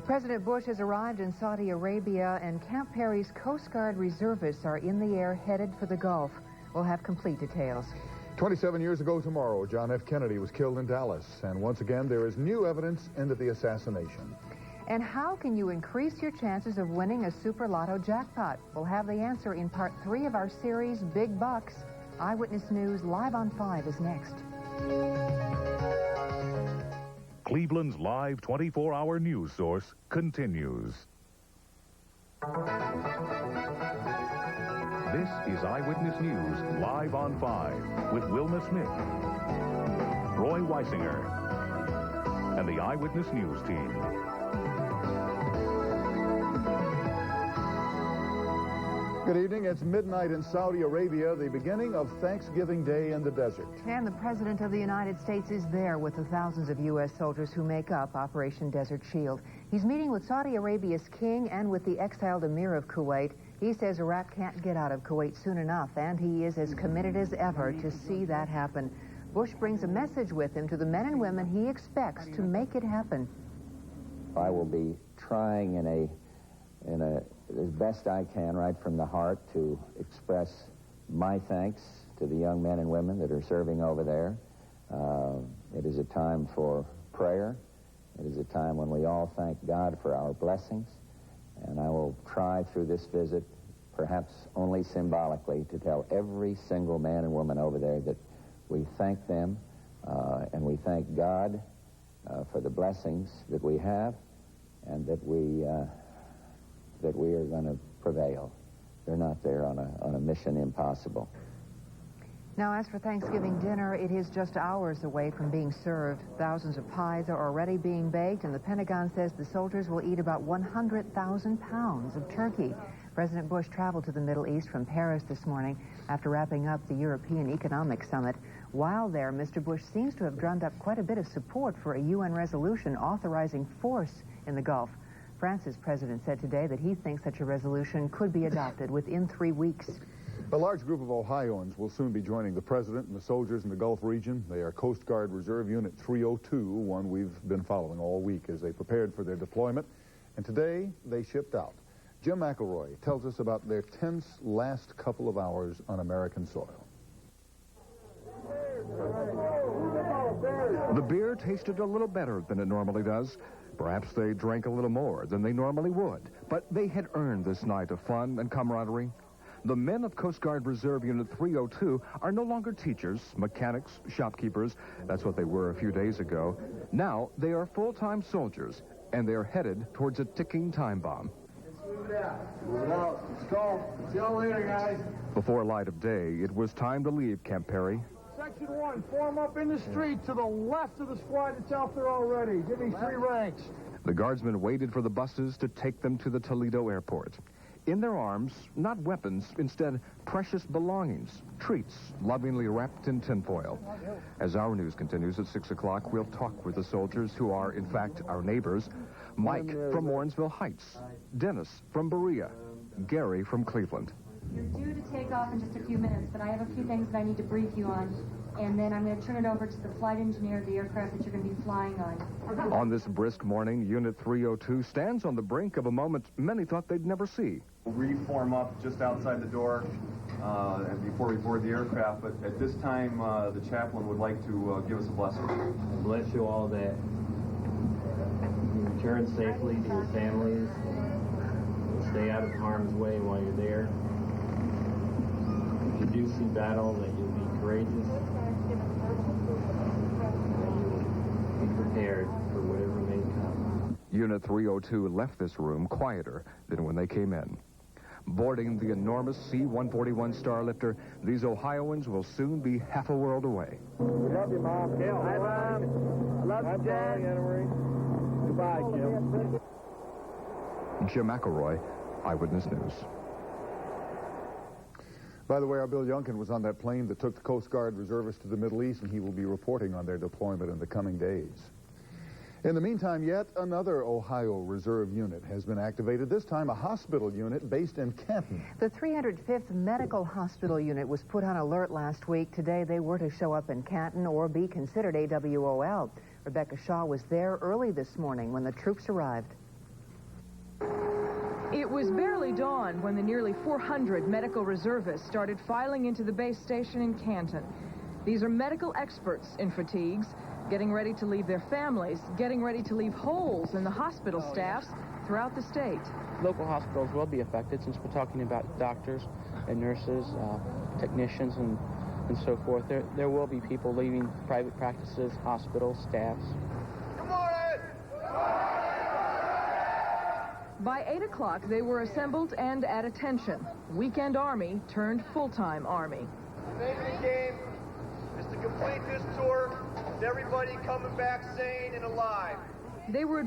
President Bush has arrived in Saudi Arabia, and Camp Perry's Coast Guard reservists are in the air headed for the Gulf. We'll have complete details. 27 years ago tomorrow, John F. Kennedy was killed in Dallas, and once again there is new evidence into the assassination. And how can you increase your chances of winning a Super Lotto jackpot? We'll have the answer in part 3 of our series, Big Bucks. Eyewitness News Live on 5 is next. Cleveland's live 24-hour news source continues. This is Eyewitness News Live on 5 with Wilma Smith, Roy Weisinger, and the Eyewitness News team. Good evening. It's midnight in Saudi Arabia, the beginning of Thanksgiving Day in the desert. And the President of the United States is there with the thousands of U.S. soldiers who make up Operation Desert Shield. He's meeting with Saudi Arabia's king and with the exiled Emir of Kuwait. He says Iraq can't get out of Kuwait soon enough, and he is as committed as ever to see that happen. Bush brings a message with him to the men and women he expects to make it happen. I will be trying as best I can, right from the heart, to express my thanks to the young men and women that are serving over there. It is a time for prayer. It is a time when we all thank God for our blessings. And I will try through this visit, perhaps only symbolically, to tell every single man and woman over there that we thank them and we thank God for the blessings that we have, and that we are going to prevail. They're not there on a mission impossible. Now, as for Thanksgiving dinner, it is just hours away from being served. Thousands of pies are already being baked, and the Pentagon says the soldiers will eat about 100,000 pounds of turkey. President Bush traveled to the Middle East from Paris this morning after wrapping up the European Economic Summit. While there, Mr. Bush seems to have drummed up quite a bit of support for a UN resolution authorizing force in the Gulf. France's president said today that he thinks such a resolution could be adopted within 3 weeks. A large group of Ohioans will soon be joining the president and the soldiers in the Gulf region. They are Coast Guard Reserve Unit 302, one we've been following all week as they prepared for their deployment. And today, they shipped out. Jim McElroy tells us about their tense last couple of hours on American soil. The beer tasted a little better than it normally does. Perhaps they drank a little more than they normally would. But they had earned this night of fun and camaraderie. The men of Coast Guard Reserve Unit 302 are no longer teachers, mechanics, shopkeepers. That's what they were a few days ago. Now they are full-time soldiers, and they're headed towards a ticking time bomb. Move it out. Let's go. See y'all later, guys. Before light of day, it was time to leave Camp Perry. Section 1, form up in the street to the left of the squad that's out there already. Give me 3 ranks. The guardsmen waited for the buses to take them to the Toledo airport. In their arms, not weapons, instead precious belongings, treats lovingly wrapped in tinfoil. As our news continues at 6 o'clock, we'll talk with the soldiers who are, in fact, our neighbors. Mike from Warrensville Heights, Dennis from Berea, Gary from Cleveland. You're due to take off in just a few minutes, but I have a few things that I need to brief you on, and then I'm going to turn it over to the flight engineer of the aircraft that you're going to be flying on. On this brisk morning, Unit 302 stands on the brink of a moment many thought they'd never see. We form up just outside the door before we board the aircraft, but at this time, the chaplain would like to give us a blessing. Bless you all that you return safely to your families. Stay out of harm's way while you're there. If you do see battle, that you'll be courageous. That you'll be prepared for whatever may come. Unit 302 left this room quieter than when they came in. Boarding the enormous C-141 Starlifter, these Ohioans will soon be half a world away. We love you, Mom. Hi, Mom. I love you, Dad. Goodbye, Jim. Jim McElroy, Eyewitness News. By the way, our Bill Youngkin was on that plane that took the Coast Guard reservists to the Middle East, and he will be reporting on their deployment in the coming days. In the meantime, yet another Ohio Reserve unit has been activated, this time a hospital unit based in Canton. The 305th Medical Hospital Unit was put on alert last week. Today they were to show up in Canton or be considered AWOL. Rebecca Shaw was there early this morning when the troops arrived. It was barely dawn when the nearly 400 medical reservists started filing into the base station in Canton. These are medical experts in fatigues, getting ready to leave their families, getting ready to leave holes in the hospital staffs throughout the state. Local hospitals will be affected since we're talking about doctors and nurses, technicians, and so forth. There will be people leaving private practices, hospitals, staffs. Good morning! By 8 o'clock, they were assembled and at attention. Weekend Army turned full-time Army. The name of the game is to complete this tour with everybody coming back sane and alive. They were